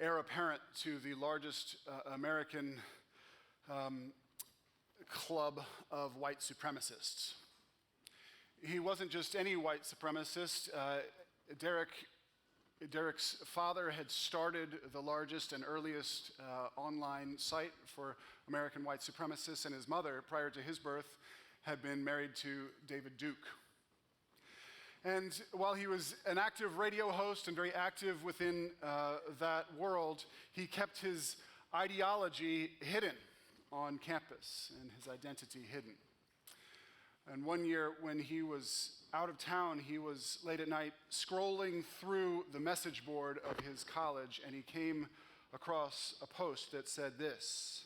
heir apparent to the largest American club of white supremacists. He wasn't just any white supremacist. Derek's father had started the largest and earliest online site for American white supremacists, and his mother, prior to his birth, had been married to David Duke. And while he was an active radio host and very active within that world, he kept his ideology hidden on campus and his identity hidden. And one year when he was out of town, he was late at night scrolling through the message board of his college, and he came across a post that said this: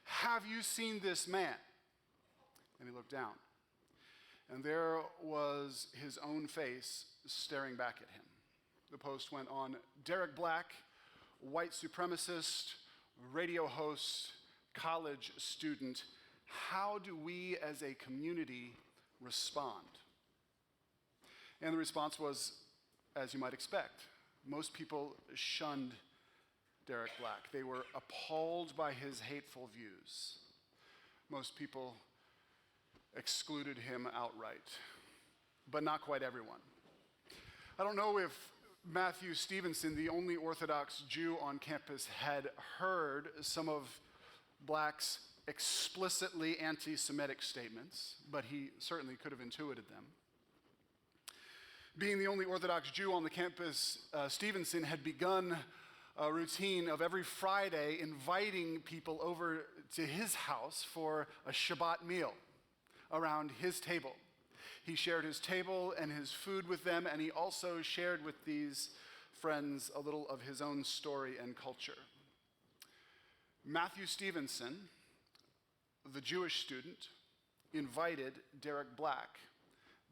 "Have you seen this man?" And he looked down, and there was his own face staring back at him. The post went on: "Derek Black, white supremacist, radio host, college student. How do we as a community respond?" And the response was, as you might expect, most people shunned Derek Black. They were appalled by his hateful views. Most people excluded him outright, but not quite everyone. I don't know if Matthew Stevenson, the only Orthodox Jew on campus, had heard some of Black's explicitly anti-Semitic statements, but he certainly could have intuited them. Being the only Orthodox Jew on the campus, Stevenson had begun a routine of every Friday inviting people over to his house for a Shabbat meal around his table. He shared his table and his food with them, and he also shared with these friends a little of his own story and culture. Matthew Stevenson, the Jewish student, invited Derek Black,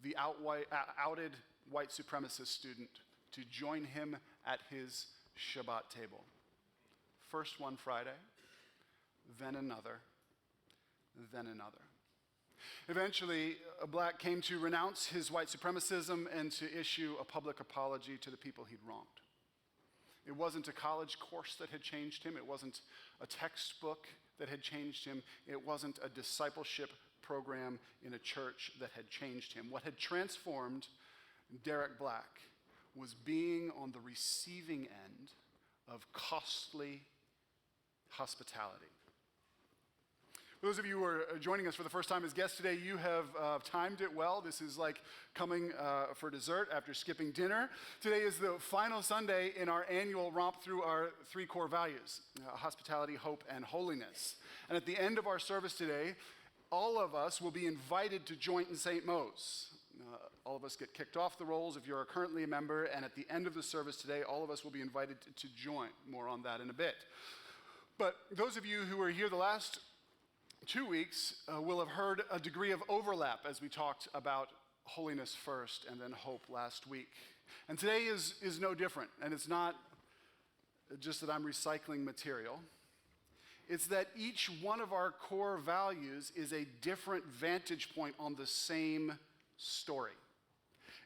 the outed white supremacist student, to join him at his Shabbat table. First one Friday, then another, then another. Eventually, Black came to renounce his white supremacism and to issue a public apology to the people he'd wronged. It wasn't a college course that had changed him. It wasn't a textbook that had changed him. It wasn't a discipleship program in a church that had changed him. What had transformed Derek Black was being on the receiving end of costly hospitality. For those of you who are joining us for the first time as guests today, you have timed it well. This is like coming for dessert after skipping dinner. Today is the final Sunday in our annual romp through our three core values: hospitality, hope, and holiness. And at the end of our service today, all of us will be invited to join in St. Mo's. All of us get kicked off the rolls if you're currently a member, and at the end of the service today, all of us will be invited to join. More on that in a bit. But those of you who were here the last 2 weeks will have heard a degree of overlap as we talked about holiness first and then hope last week. And today is no different. And it's not just that I'm recycling material. It's that each one of our core values is a different vantage point on the same story.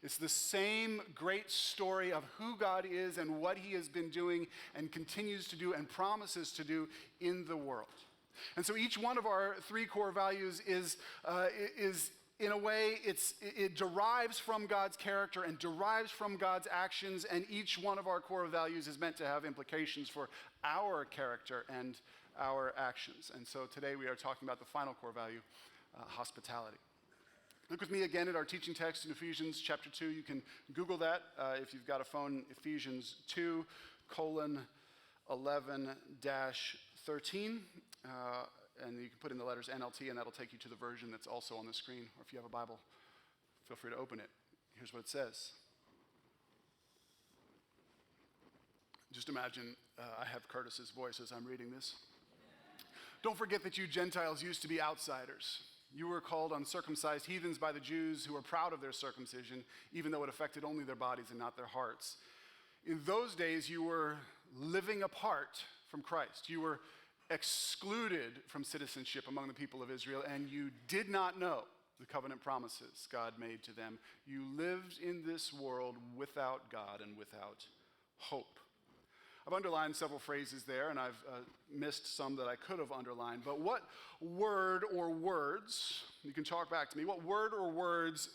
It's the same great story of who God is and what he has been doing and continues to do and promises to do in the world. And so each one of our three core values is in a way, it derives from God's character and derives from God's actions, and each one of our core values is meant to have implications for our character and our actions. And so today we are talking about the final core value, hospitality. Look with me again at our teaching text in Ephesians chapter 2. You can Google that if you've got a phone, Ephesians 2:11-13. And you can put in the letters NLT, and that'll take you to the version that's also on the screen. Or if you have a Bible, feel free to open it. Here's what it says. Just imagine I have Curtis's voice as I'm reading this. "Don't forget that you Gentiles used to be outsiders. You were called uncircumcised heathens by the Jews who were proud of their circumcision, even though it affected only their bodies and not their hearts. In those days, you were living apart from Christ. You were excluded from citizenship among the people of Israel, and you did not know the covenant promises God made to them. You lived in this world without God and without hope. I've underlined several phrases there, and I've missed some that I could have underlined. But what word or words, you can talk back to me, what word or words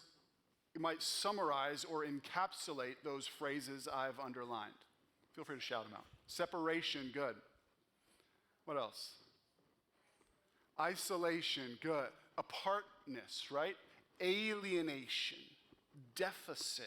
might summarize or encapsulate those phrases I've underlined? Feel free to shout them out. Separation, good. What else? Isolation, good. Apartness, right? Alienation, deficit.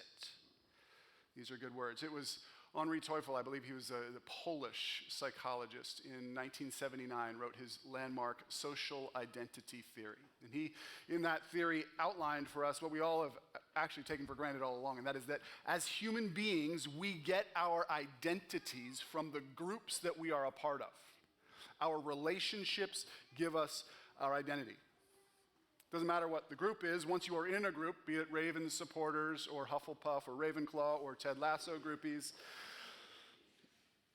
These are good words. It was Henri Teufel, I believe he was the Polish psychologist, in 1979 wrote his landmark social identity theory. And he, in that theory, outlined for us what we all have actually taken for granted all along, and that is that as human beings, we get our identities from the groups that we are a part of. Our relationships give us our identity. Doesn't matter what the group is. Once you are in a group, be it Ravens supporters or Hufflepuff or Ravenclaw or Ted Lasso groupies,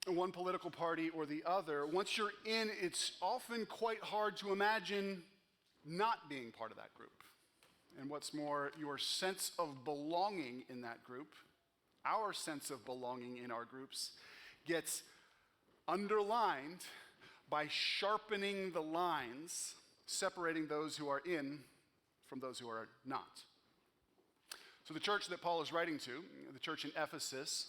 one political party or the other, once you're in, it's often quite hard to imagine not being part of that group. And what's more, your sense of belonging in that group, our sense of belonging in our groups, gets underlined by sharpening the lines, separating those who are in from those who are not. So the church that Paul is writing to, the church in Ephesus,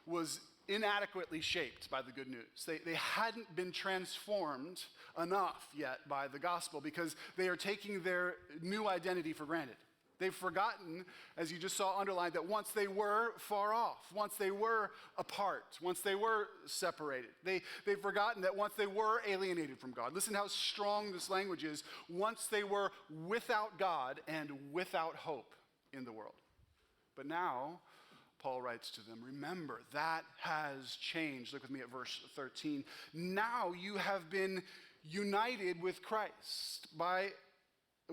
was inadequately shaped by the good news. They hadn't been transformed enough yet by the gospel because they are taking their new identity for granted. They've forgotten, as you just saw underlined, that once they were far off, once they were apart, once they were separated. They've forgotten that once they were alienated from God. Listen how strong this language is. Once they were without God and without hope in the world. But now, Paul writes to them, remember, that has changed. Look with me at verse 13. Now you have been united with Christ by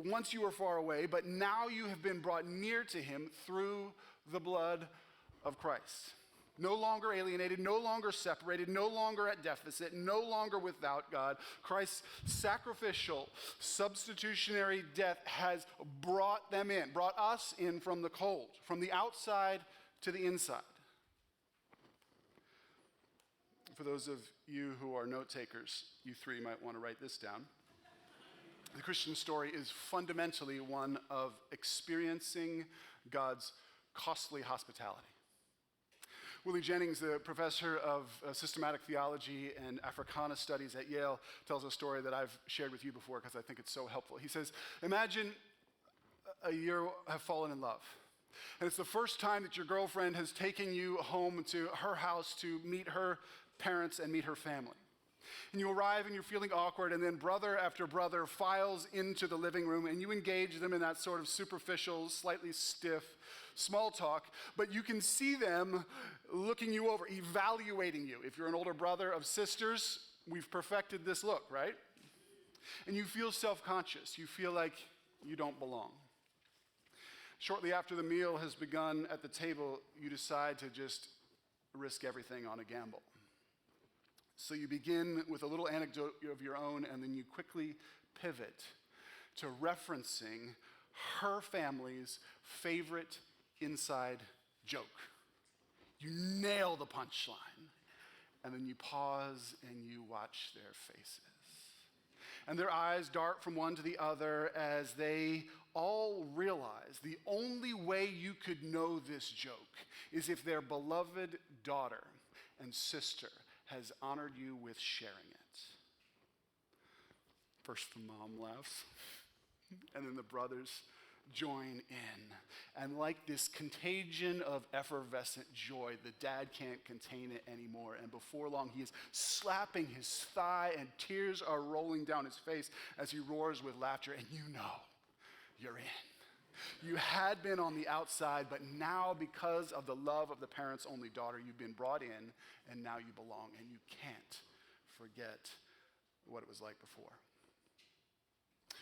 once you were far away, but now you have been brought near to him through the blood of Christ. No longer alienated, no longer separated, no longer at deficit, no longer without God. Christ's sacrificial, substitutionary death has brought them in, brought us in from the cold, from the outside to the inside. For those of you who are note takers, you three might want to write this down. The Christian story is fundamentally one of experiencing God's costly hospitality. Willie Jennings, the professor of systematic theology and Africana studies at Yale, tells a story that I've shared with you before because I think it's so helpful. He says, imagine you have fallen in love. And it's the first time that your girlfriend has taken you home to her house to meet her parents and meet her family. And you arrive and you're feeling awkward, and then brother after brother files into the living room, and you engage them in that sort of superficial, slightly stiff small talk, but you can see them looking you over, evaluating you. If you're an older brother of sisters, we've perfected this look, right? And you feel self-conscious. You feel like you don't belong. Shortly after the meal has begun at the table, you decide to just risk everything on a gamble. So you begin with a little anecdote of your own, and then you quickly pivot to referencing her family's favorite inside joke. You nail the punchline, and then you pause and you watch their faces. And their eyes dart from one to the other as they all realize the only way you could know this joke is if their beloved daughter and sister has honored you with sharing it. First the mom laughs, and then the brothers join in. And like this contagion of effervescent joy, the dad can't contain it anymore. And before long, he is slapping his thigh, and tears are rolling down his face as he roars with laughter. And you know, you're in. You had been on the outside, but now because of the love of the parents' only daughter, you've been brought in, and now you belong, and you can't forget what it was like before.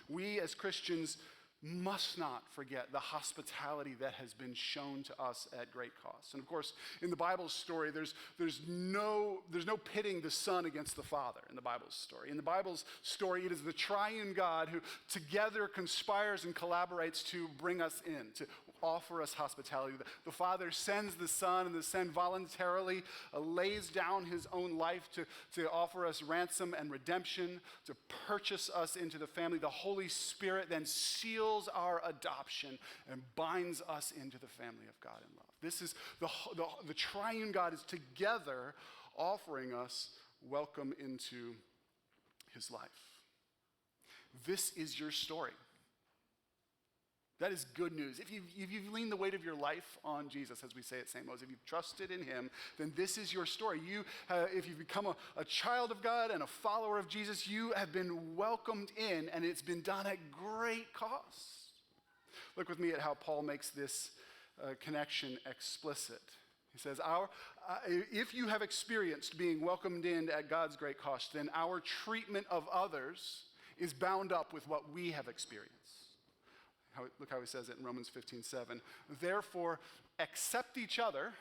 We as Christians must not forget the hospitality that has been shown to us at great cost. And of course, in the Bible's story, there's no pitting the Son against the Father in the Bible's story. In the Bible's story, it is the triune God who together conspires and collaborates to bring us in, to offer us hospitality. The Father sends the Son, and the Son voluntarily lays down his own life to offer us ransom and redemption, to purchase us into the family. The Holy Spirit then seals our adoption and binds us into the family of God in love. This is the triune God is together offering us welcome into his life. This is your story. That is good news. If you've leaned the weight of your life on Jesus, as we say at St. Mose, if you've trusted in him, then this is your story. If you've become a child of God and a follower of Jesus, you have been welcomed in, and it's been done at great cost. Look with me at how Paul makes this connection explicit. He says, if you have experienced being welcomed in at God's great cost, then our treatment of others is bound up with what we have experienced. Look how he says it in Romans 15:7. Therefore, accept each other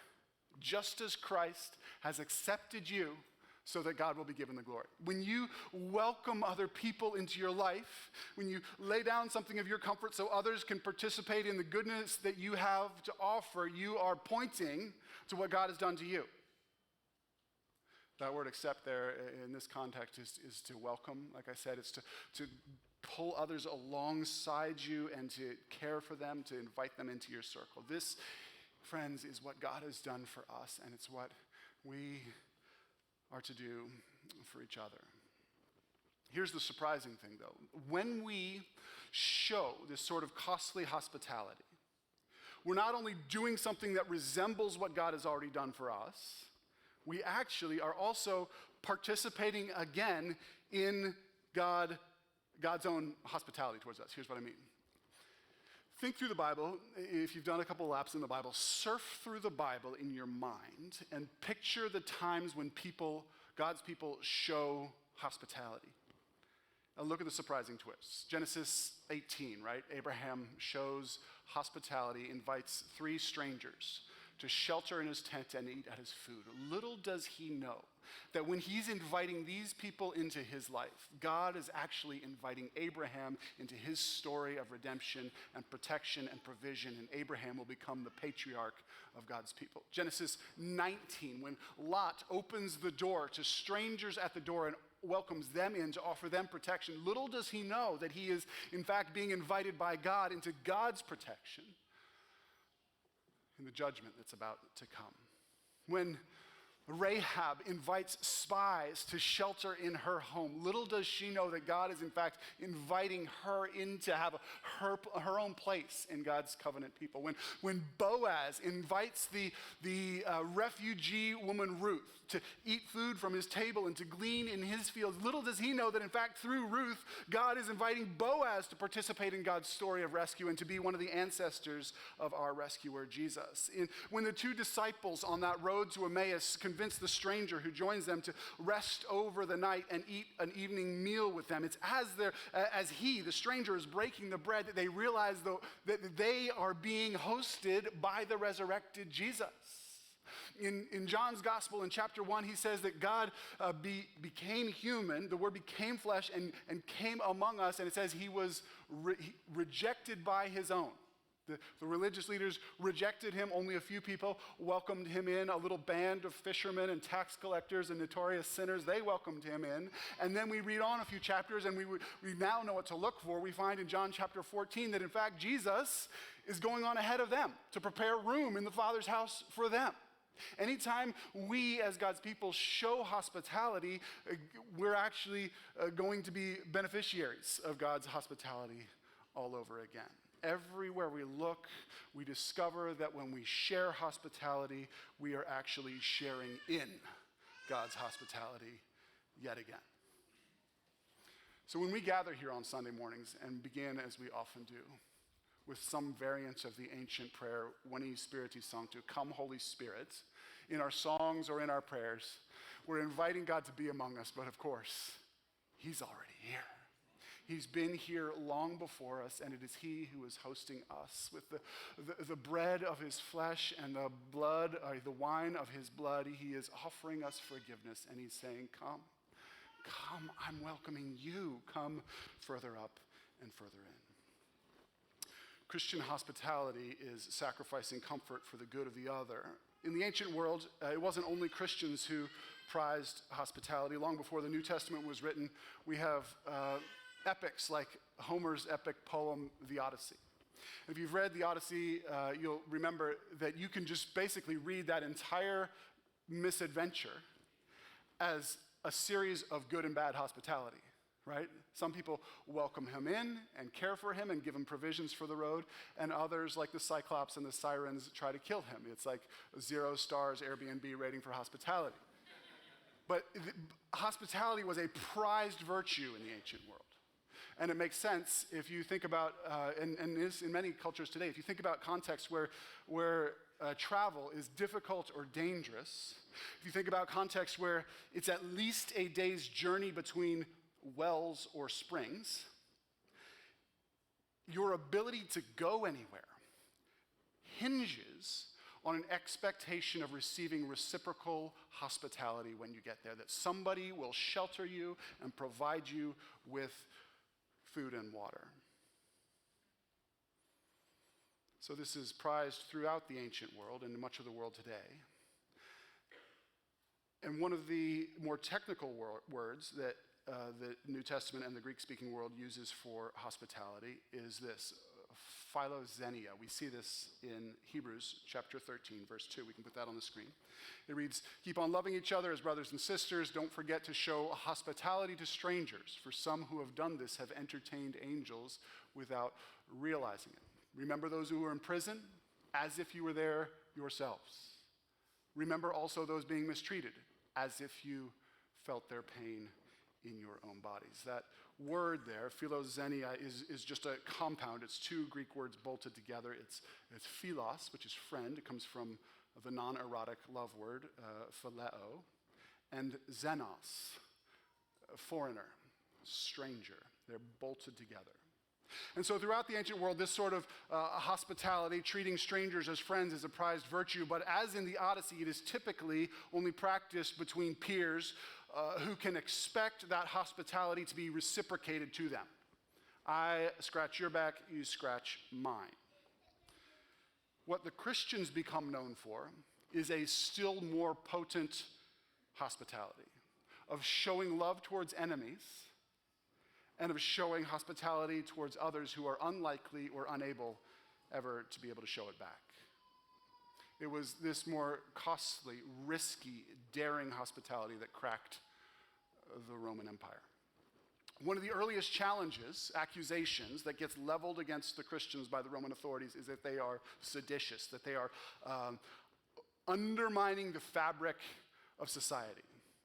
just as Christ has accepted you, so that God will be given the glory. When you welcome other people into your life, when you lay down something of your comfort so others can participate in the goodness that you have to offer, you are pointing to what God has done to you. That word accept there in this context is to welcome. Like I said, it's to pull others alongside you and to care for them, to invite them into your circle. This, friends, is what God has done for us, and it's what we are to do for each other. Here's the surprising thing, though. When we show this sort of costly hospitality, we're not only doing something that resembles what God has already done for us, we actually are also participating again in God's own hospitality towards us. Here's what I mean. Think through the Bible. If you've done a couple laps in the Bible, surf through the Bible in your mind and picture the times when God's people show hospitality. Now look at the surprising twists. Genesis 18, right? Abraham shows hospitality, invites 3 strangers to shelter in his tent and eat at his food. Little does he know that when he's inviting these people into his life, God is actually inviting Abraham into his story of redemption and protection and provision, and Abraham will become the patriarch of God's people. Genesis 19, when Lot opens the door to strangers at the door and welcomes them in to offer them protection, little does he know that he is, in fact, being invited by God into God's protection in the judgment that's about to come. When Rahab invites spies to shelter in her home, little does she know that God is, in fact, inviting her in to have her own place in God's covenant people. When Boaz invites the refugee woman Ruth to eat food from his table and to glean in his fields, little does he know that, in fact, through Ruth, God is inviting Boaz to participate in God's story of rescue and to be one of the ancestors of our rescuer, Jesus. When the 2 disciples on that road to Emmaus convince the stranger who joins them to rest over the night and eat an evening meal with them, it's as the stranger, is breaking the bread that they realize, though, that they are being hosted by the resurrected Jesus. In John's gospel, in chapter 1, he says that God became human, the word became flesh and came among us, and it says he was rejected by his own. The religious leaders rejected him. Only a few people welcomed him in. A little band of fishermen and tax collectors and notorious sinners, they welcomed him in. And then we read on a few chapters, and we now know what to look for. We find in John chapter 14 that, in fact, Jesus is going on ahead of them to prepare room in the Father's house for them. Anytime we, as God's people, show hospitality, we're actually going to be beneficiaries of God's hospitality all over again. Everywhere we look, we discover that when we share hospitality, we are actually sharing in God's hospitality yet again. So when we gather here on Sunday mornings and begin, as we often do, with some variant of the ancient prayer, Veni Spiritus Sancto, come Holy Spirit, in our songs or in our prayers, we're inviting God to be among us, but of course, he's already here. He's been here long before us, and it is he who is hosting us with the bread of his flesh and the blood, the wine of his blood. He is offering us forgiveness, and he's saying, come, I'm welcoming you. Come further up and further in. Christian hospitality is sacrificing comfort for the good of the other. In the ancient world, it wasn't only Christians who prized hospitality. Long before the New Testament was written, we have epics like Homer's epic poem, The Odyssey. If you've read The Odyssey, you'll remember that you can just basically read that entire misadventure as a series of good and bad hospitality, right? Some people welcome him in and care for him and give him provisions for the road, and others, like the Cyclops and the Sirens, try to kill him. It's like 0 stars Airbnb rating for hospitality. But hospitality was a prized virtue in the ancient world. And it makes sense if you think about, and is in many cultures today, if you think about contexts where travel is difficult or dangerous, if you think about contexts where it's at least a day's journey between wells or springs, your ability to go anywhere hinges on an expectation of receiving reciprocal hospitality when you get there, that somebody will shelter you and provide you with food and water. So this is prized throughout the ancient world and much of the world today. And one of the more technical words that the New Testament and the Greek-speaking world uses for hospitality is this, philoxenia. We see this in Hebrews chapter 13, verse 2. We can put that on the screen. It reads, "Keep on loving each other as brothers and sisters. Don't forget to show hospitality to strangers, for some who have done this have entertained angels without realizing it. Remember those who were in prison, as if you were there yourselves. Remember also those being mistreated, as if you felt their pain in your own bodies." That word there, philoxenia, is just a compound. It's 2 Greek words bolted together. It's philos, which is friend. It comes from the non-erotic love word, phileo, and xenos, foreigner, stranger. They're bolted together. And so throughout the ancient world, this sort of hospitality, treating strangers as friends, is a prized virtue. But as in the Odyssey, it is typically only practiced between peers who can expect that hospitality to be reciprocated to them. I scratch your back, you scratch mine. What the Christians become known for is a still more potent hospitality, of showing love towards enemies and of showing hospitality towards others who are unlikely or unable ever to be able to show it back. It was this more costly, risky, daring hospitality that cracked the Roman Empire. One of the earliest challenges, accusations, that gets leveled against the Christians by the Roman authorities is that they are seditious, that they are undermining the fabric of society.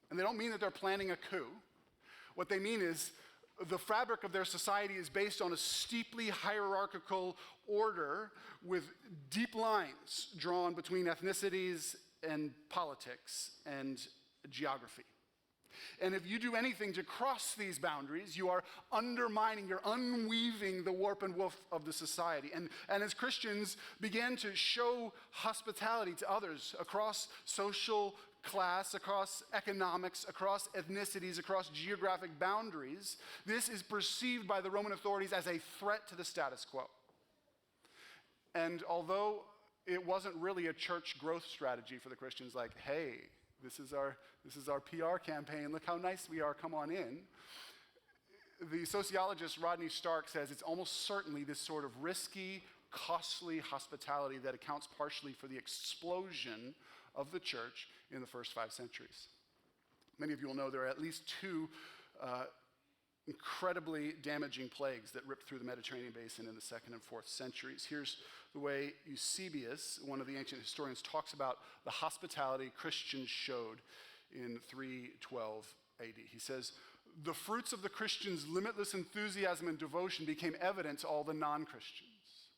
And they don't mean that they're planning a coup. What they mean is the fabric of their society is based on a steeply hierarchical order with deep lines drawn between ethnicities and politics and geography. And if you do anything to cross these boundaries, you are undermining, you're unweaving the warp and woof of the society. And as Christians began to show hospitality to others across social class, across economics, across ethnicities, across geographic boundaries, this is perceived by the Roman authorities as a threat to the status quo. And although it wasn't really a church growth strategy for the Christians, like, hey, this is our PR campaign, look how nice we are, come on in. The sociologist Rodney Stark says it's almost certainly this sort of risky, costly hospitality that accounts partially for the explosion of the church in the first 5 centuries. Many of you will know there are at least 2 incredibly damaging plagues that ripped through the Mediterranean basin in the 2nd and 4th centuries. Here's the way Eusebius, one of the ancient historians, talks about the hospitality Christians showed in 312 AD. He says, "The fruits of the Christians' limitless enthusiasm and devotion became evident to all the non-Christians.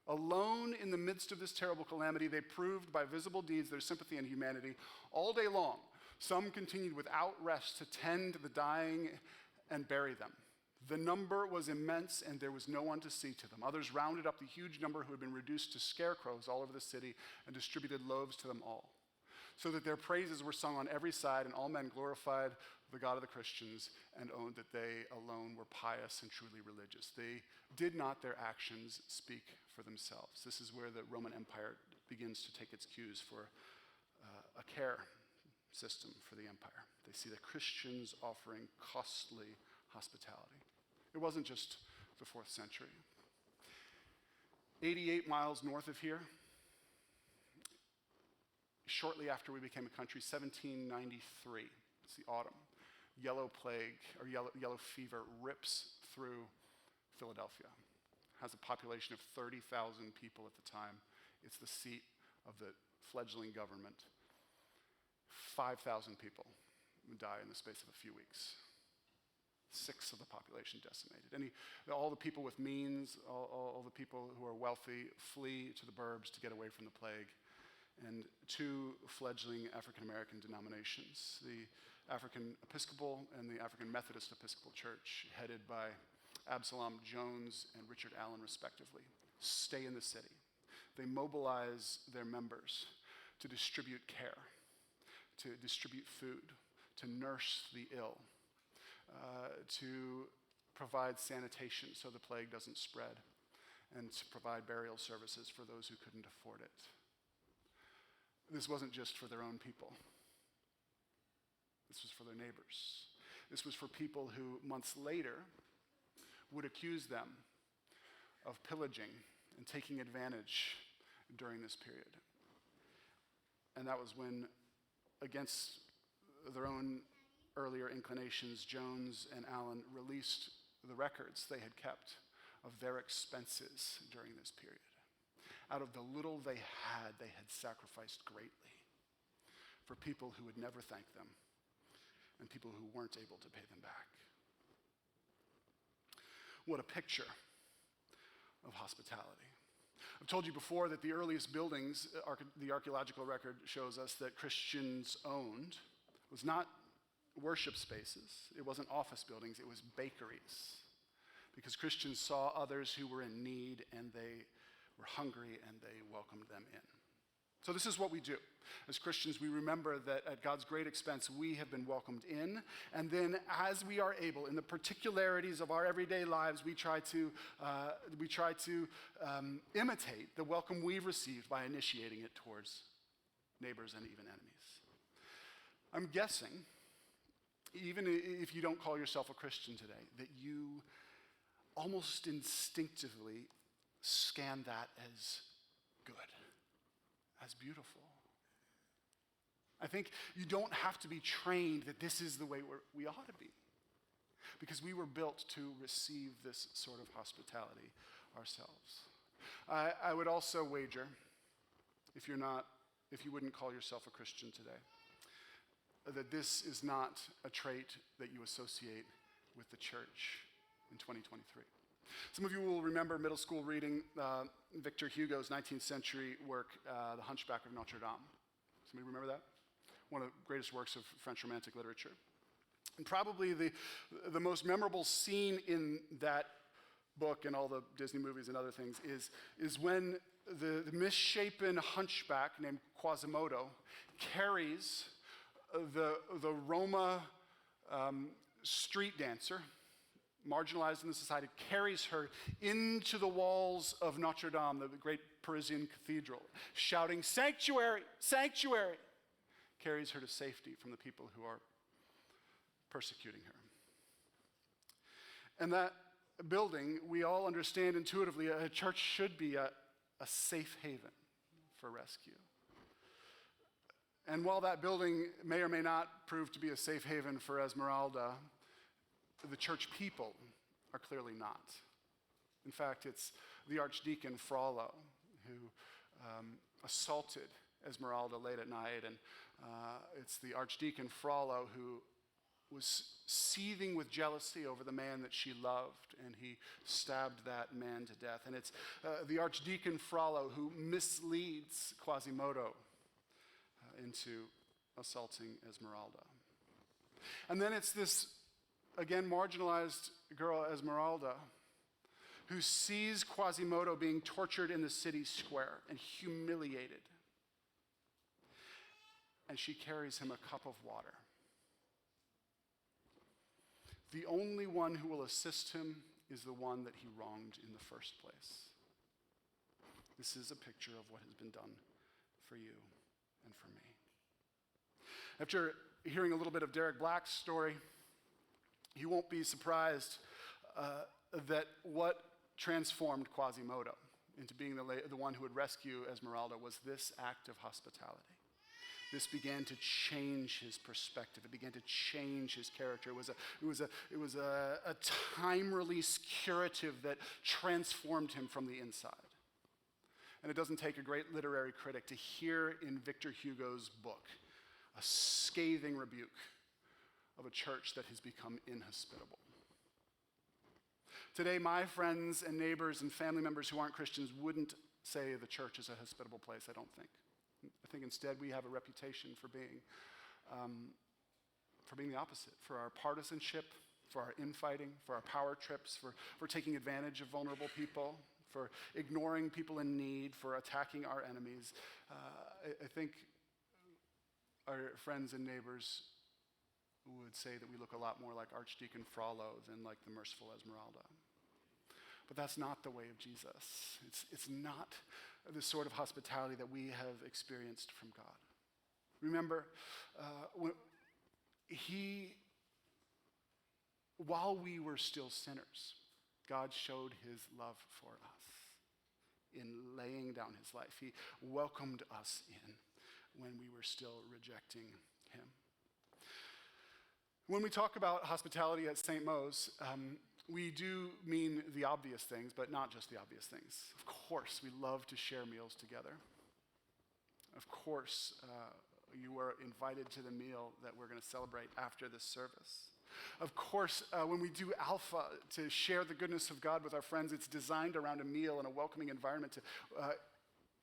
Alone in the midst of this terrible calamity, they proved by visible deeds their sympathy and humanity. All day long, some continued without rest to tend the dying and bury them. The number was immense, and there was no one to see to them. Others rounded up the huge number who had been reduced to scarecrows all over the city and distributed loaves to them all. so that their praises were sung on every side, and all men glorified the God of the Christians and owned that they alone were pious and truly religious. They did not their actions speak for themselves. This is where the Roman Empire begins to take its cues for a care system for the empire. They see the Christians offering costly hospitality. It wasn't just the 4th century. 88 miles north of here, shortly after we became a country, 1793, it's the autumn, yellow plague or yellow fever rips through Philadelphia. Has a population of 30,000 people at the time. It's the seat of the fledgling government. 5,000 people die in the space of a few weeks. 1/6 of the population decimated. All the people with means, all the people who are wealthy flee to the burbs to get away from the plague. And 2 fledgling African American denominations, the African Episcopal and the African Methodist Episcopal Church, headed by Absalom Jones and Richard Allen, respectively, stay in the city. They mobilize their members to distribute care, to distribute food, to nurse the ill, to provide sanitation so the plague doesn't spread, and to provide burial services for those who couldn't afford it. This wasn't just for their own people. This was for their neighbors. This was for people who months later would accuse them of pillaging and taking advantage during this period. And that was when, against their own earlier inclinations, Jones and Allen released the records they had kept of their expenses during this period. Out of the little they had sacrificed greatly for people who would never thank them and people who weren't able to pay them back. What a picture of hospitality. I've told you before that the earliest buildings, the archaeological record shows us that Christians owned, was not worship spaces, it wasn't office buildings, it was bakeries. Because Christians saw others who were in need and they were hungry and they welcomed them in. So this is what we do. As Christians, we remember that at God's great expense, we have been welcomed in. And then as we are able, in the particularities of our everyday lives, we try to imitate the welcome we've received by initiating it towards neighbors and even enemies. I'm guessing, even if you don't call yourself a Christian today, that you almost instinctively scan that as good, as beautiful. I think you don't have to be trained that this is the way we ought to be, because we were built to receive this sort of hospitality ourselves. I would also wager, if you wouldn't call yourself a Christian today, that this is not a trait that you associate with the church in 2023. Some of you will remember middle school reading Victor Hugo's 19th century work, The Hunchback of Notre Dame. Somebody remember that? One of the greatest works of French Romantic literature. And probably the most memorable scene in that book and all the Disney movies and other things is when the misshapen hunchback named Quasimodo carries the Roma street dancer, marginalized in the society, carries her into the walls of Notre Dame, the great Parisian cathedral, shouting, "Sanctuary, sanctuary!" Carries her to safety from the people who are persecuting her. And that building, we all understand intuitively, a church should be a safe haven for rescue. And while that building may or may not prove to be a safe haven for Esmeralda, the church people are clearly not. In fact, it's the Archdeacon Frollo who assaulted Esmeralda late at night, and it's the Archdeacon Frollo who was seething with jealousy over the man that she loved, and he stabbed that man to death. And it's the Archdeacon Frollo who misleads Quasimodo into assaulting Esmeralda. And then it's this, again, marginalized girl, Esmeralda, who sees Quasimodo being tortured in the city square and humiliated. and she carries him a cup of water. The only one who will assist him is the one that he wronged in the first place. This is a picture of what has been done for you and for me. After hearing a little bit of Derek Black's story, you won't be surprised that what transformed Quasimodo into being the one who would rescue Esmeralda was this act of hospitality. This began to change his perspective. It began to change his character. It was a time-release curative that transformed him from the inside. And it doesn't take a great literary critic to hear in Victor Hugo's book a scathing rebuke of a church that has become inhospitable. Today, my friends and neighbors and family members who aren't Christians wouldn't say the church is a hospitable place, I don't think. I think instead we have a reputation for being the opposite, for our partisanship, for our infighting, for our power trips, for taking advantage of vulnerable people, for ignoring people in need, for attacking our enemies. I think our friends and neighbors would say that we look a lot more like Archdeacon Frollo than like the merciful Esmeralda. But that's not the way of Jesus. It's not the sort of hospitality that we have experienced from God. Remember, while we were still sinners, God showed his love for us in laying down his life. He welcomed us in when we were still rejecting him. When we talk about hospitality at St. Mo's, we do mean the obvious things, but not just the obvious things. Of course, we love to share meals together. Of course, you are invited to the meal that we're going to celebrate after this service. Of course, when we do Alpha to share the goodness of God with our friends, it's designed around a meal and a welcoming environment to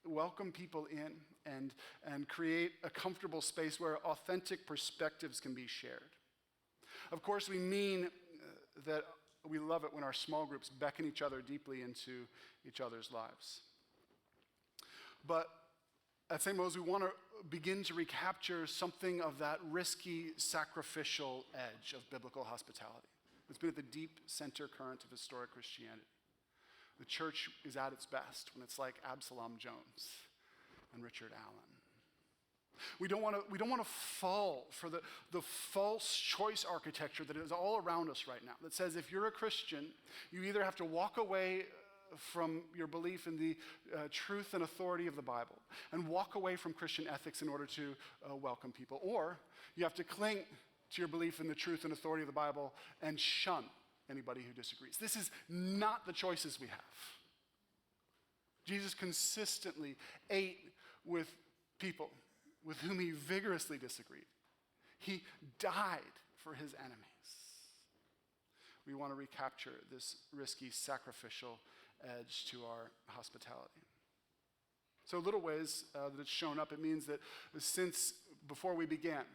welcome people in and create a comfortable space where authentic perspectives can be shared. Of course, we mean that we love it when our small groups beckon each other deeply into each other's lives. But at St. Mo's, we want to begin to recapture something of that risky, sacrificial edge of biblical hospitality. It's been at the deep center current of historic Christianity. The church is at its best when it's like Absalom Jones and Richard Allen. We don't want to fall for the false choice architecture that is all around us right now, that says if you're a Christian, you either have to walk away from your belief in the truth and authority of the Bible and walk away from Christian ethics in order to welcome people, or you have to cling to your belief in the truth and authority of the Bible and shun anybody who disagrees. This is not the choices we have. Jesus consistently ate with people with whom he vigorously disagreed. He died for his enemies. We want to recapture this risky, sacrificial edge to our hospitality. So little ways that it's shown up, it means that since before we began,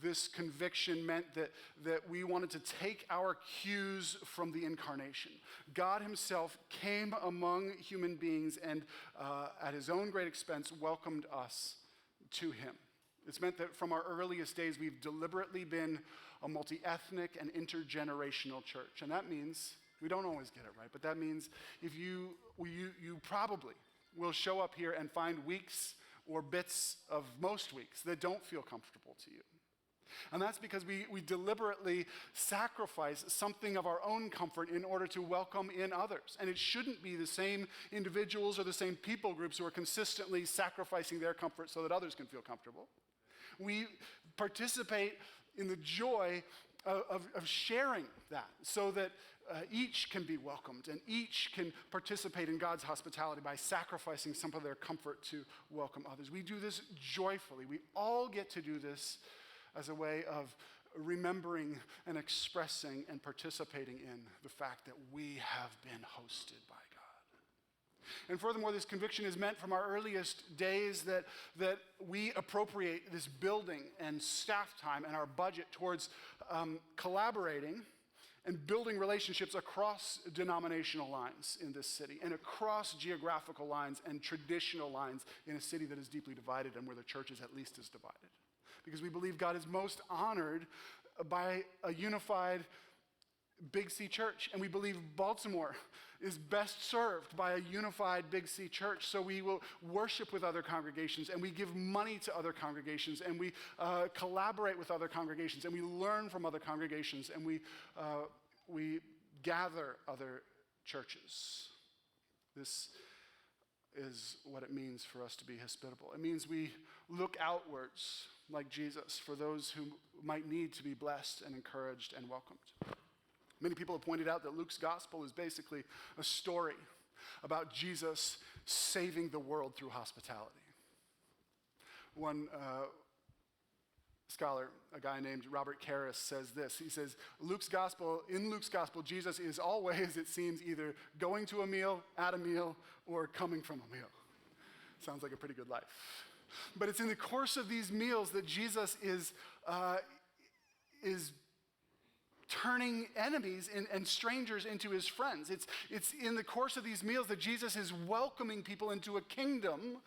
this conviction meant that we wanted to take our cues from the incarnation. God himself came among human beings and at his own great expense welcomed us to him. It's meant that from our earliest days, we've deliberately been a multi-ethnic and intergenerational church. And that means, we don't always get it right, but that means if you probably will show up here and find weeks or bits of most weeks that don't feel comfortable to you. And that's because we deliberately sacrifice something of our own comfort in order to welcome in others. And it shouldn't be the same individuals or the same people groups who are consistently sacrificing their comfort so that others can feel comfortable. We participate in the joy of sharing that so that each can be welcomed and each can participate in God's hospitality by sacrificing some of their comfort to welcome others. We do this joyfully. We all get to do this as a way of remembering and expressing and participating in the fact that we have been hosted by God. And furthermore, this conviction is meant from our earliest days that we appropriate this building and staff time and our budget towards collaborating and building relationships across denominational lines in this city and across geographical lines and traditional lines in a city that is deeply divided and where the church is at least as divided. Because we believe God is most honored by a unified Big C church, and we believe Baltimore is best served by a unified Big C church. So we will worship with other congregations, and we give money to other congregations, and we collaborate with other congregations, and we learn from other congregations, and we gather other churches. This is what it means for us to be hospitable. It means we look outwards like Jesus for those who might need to be blessed and encouraged and welcomed. Many people have pointed out that Luke's gospel is basically a story about Jesus saving the world through hospitality. One scholar, a guy named Robert Karras, says this. He says, in Luke's gospel, Jesus is always, it seems, either going to a meal, at a meal, or coming from a meal. Sounds like a pretty good life. But it's in the course of these meals that Jesus is turning enemies and strangers into his friends. It's in the course of these meals that Jesus is welcoming people into a kingdom,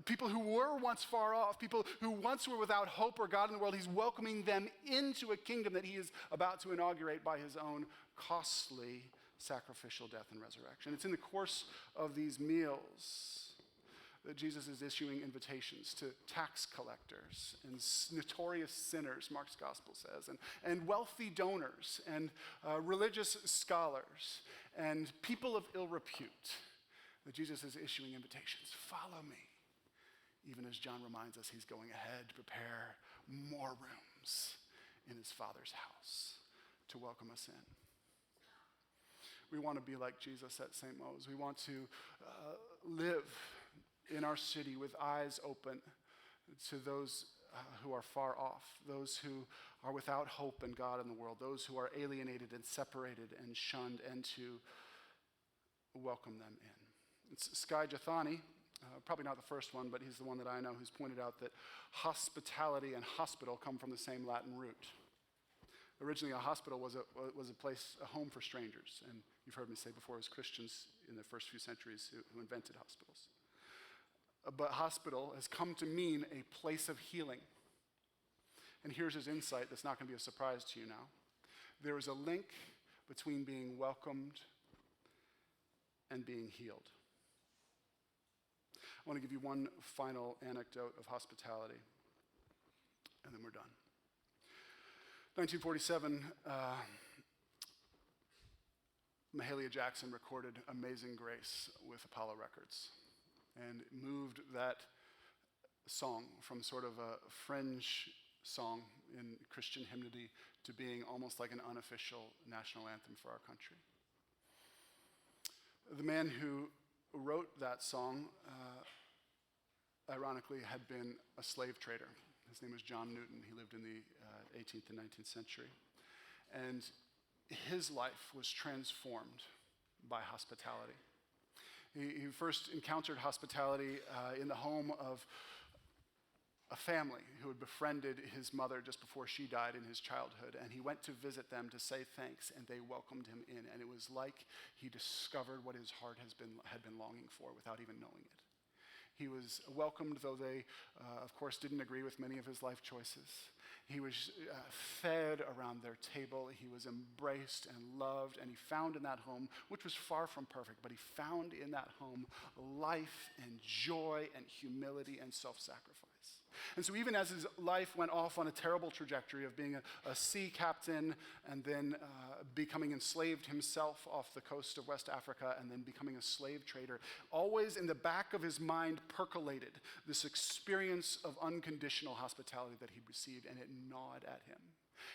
people who were once far off, people who once were without hope or God in the world. He's welcoming them into a kingdom that he is about to inaugurate by his own costly sacrificial death and resurrection. It's in the course of these meals that Jesus is issuing invitations to tax collectors and notorious sinners, Mark's gospel says, and wealthy donors and religious scholars and people of ill repute, that Jesus is issuing invitations. Follow me. Even as John reminds us, he's going ahead to prepare more rooms in his Father's house to welcome us in. We want to be like Jesus at St. Mo's. We want to live in our city with eyes open to those who are far off, those who are without hope in God and the world, those who are alienated and separated and shunned, and to welcome them in. It's Skye Jethani, probably not the first one, but he's the one that I know who's pointed out that hospitality and hospital come from the same Latin root. Originally, a hospital was a place, a home for strangers, and you've heard me say before, it was Christians in the first few centuries who invented hospitals. But hospital has come to mean a place of healing. And here's his insight that's not going to be a surprise to you now. There is a link between being welcomed and being healed. I want to give you one final anecdote of hospitality, and then we're done. 1947, Mahalia Jackson recorded Amazing Grace with Apollo Records, and moved that song from sort of a fringe song in Christian hymnody to being almost like an unofficial national anthem for our country. The man who wrote that song, ironically, had been a slave trader. His name was John Newton. He lived in the 18th and 19th century. And his life was transformed by hospitality. He first encountered hospitality in the home of a family who had befriended his mother just before she died in his childhood. And he went to visit them to say thanks, and they welcomed him in. And it was like he discovered what his heart had been longing for without even knowing it. He was welcomed, though they, of course, didn't agree with many of his life choices. He was fed around their table. He was embraced and loved, and he found in that home, which was far from perfect, but he found in that home life and joy and humility and self-sacrifice. And so even as his life went off on a terrible trajectory of being a sea captain and then becoming enslaved himself off the coast of West Africa and then becoming a slave trader, always in the back of his mind percolated this experience of unconditional hospitality that he received, and it gnawed at him.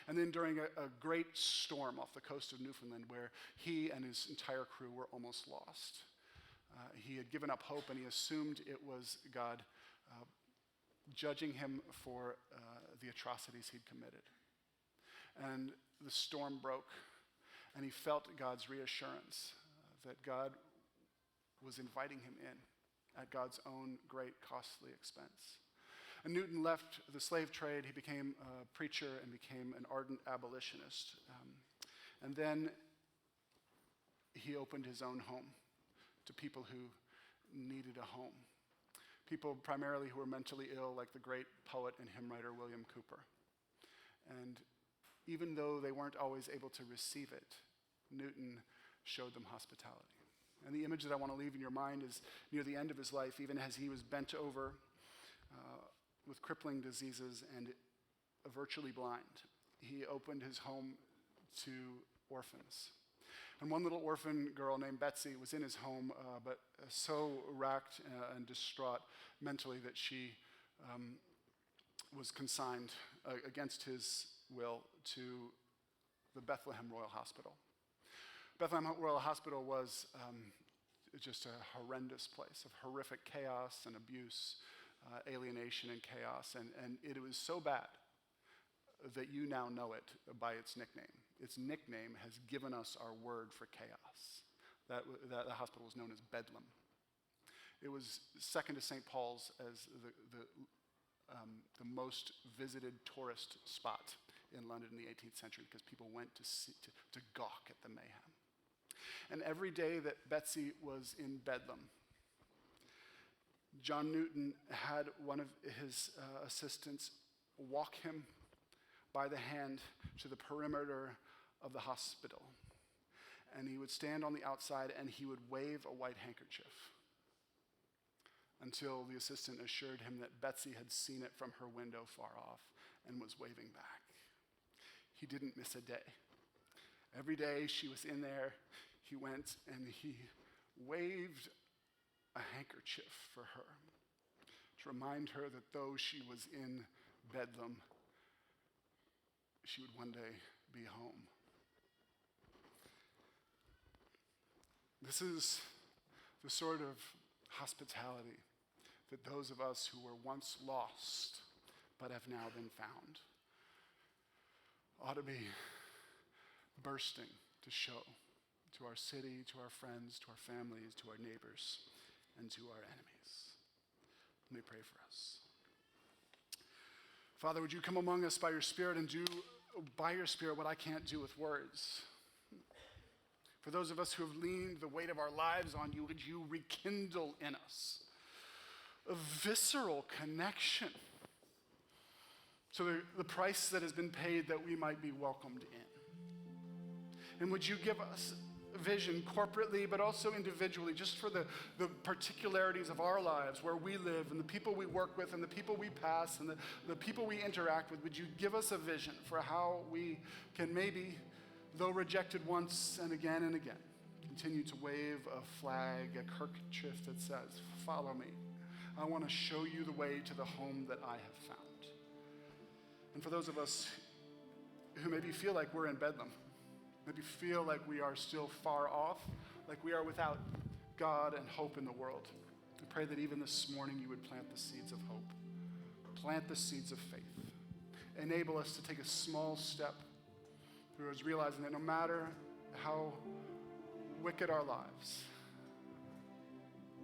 And then during a great storm off the coast of Newfoundland where he and his entire crew were almost lost, he had given up hope, and he assumed it was God judging him for the atrocities he'd committed. And the storm broke, and he felt God's reassurance that God was inviting him in at God's own great costly expense. And Newton left the slave trade. He became a preacher and became an ardent abolitionist. And then he opened his own home to people who needed a home. People primarily who were mentally ill, like the great poet and hymn writer William Cooper. And even though they weren't always able to receive it, Newton showed them hospitality. And the image that I want to leave in your mind is near the end of his life, even as he was bent over with crippling diseases and virtually blind, he opened his home to orphans. And one little orphan girl named Betsy was in his home, but so racked and distraught mentally that she was consigned against his will to the Bethlehem Royal Hospital. Bethlehem Royal Hospital was just a horrendous place of horrific chaos and abuse, alienation and chaos. And it was so bad that you now know it by its nickname. Its nickname has given us our word for chaos. That the hospital was known as Bedlam. It was second to St. Paul's as the most visited tourist spot in London in the 18th century because people went to gawk at the mayhem. And every day that Betsy was in Bedlam, John Newton had one of his assistants walk him by the hand to the perimeter of the hospital. And he would stand on the outside and he would wave a white handkerchief until the assistant assured him that Betsy had seen it from her window far off and was waving back. He didn't miss a day. Every day she was in there, he went and he waved a handkerchief for her to remind her that though she was in Bedlam, she would one day be home. This is the sort of hospitality that those of us who were once lost but have now been found ought to be bursting to show to our city, to our friends, to our families, to our neighbors, and to our enemies. Let me pray for us. Father, would you come among us by your Spirit and do by your Spirit what I can't do with words? For those of us who have leaned the weight of our lives on you, would you rekindle in us a visceral connection to the price that has been paid that we might be welcomed in? And would you give us vision corporately, but also individually, just for the particularities of our lives, where we live, and the people we work with, and the people we pass, and the people we interact with? Would you give us a vision for how we can maybe, though rejected once and again, continue to wave a flag, a kerchief that says, follow me. I want to show you the way to the home that I have found. And for those of us who maybe feel like we're in Bedlam, maybe feel like we are still far off, like we are without God and hope in the world, I pray that even this morning you would plant the seeds of hope, plant the seeds of faith, enable us to take a small step towards realizing that no matter how wicked our lives,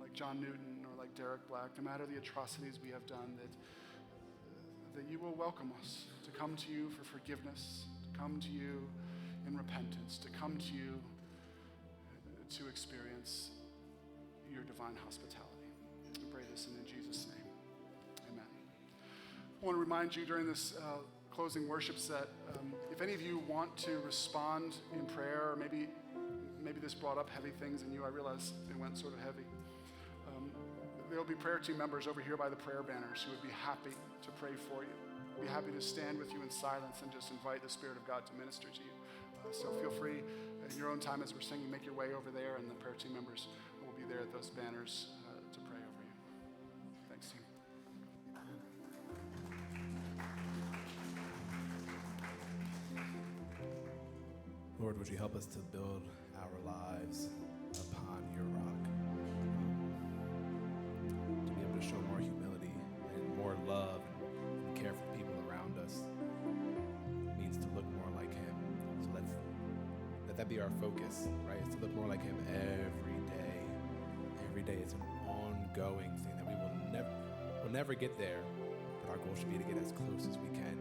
like John Newton or like Derek Black, no matter the atrocities we have done, that you will welcome us to come to you for forgiveness, to come to you in repentance, to come to you to experience your divine hospitality. We pray this in Jesus' name. Amen. I want to remind you during this closing worship set, if any of you want to respond in prayer, or maybe this brought up heavy things in you, I realize they went sort of heavy. There'll be prayer team members over here by the prayer banners who would be happy to pray for you. Be happy to stand with you in silence and just invite the Spirit of God to minister to you. So feel free in your own time as we're singing, make your way over there, and the prayer team members will be there at those banners to pray over you. Thanks, team. Lord, would you help us to build our lives upon your rock? To be able to show more humility and more love and care for the people around us. It means to look more like him. So let that be our focus, right? It's to look more like him every day. Every day it's an ongoing thing that we'll never get there, but our goal should be to get as close as we can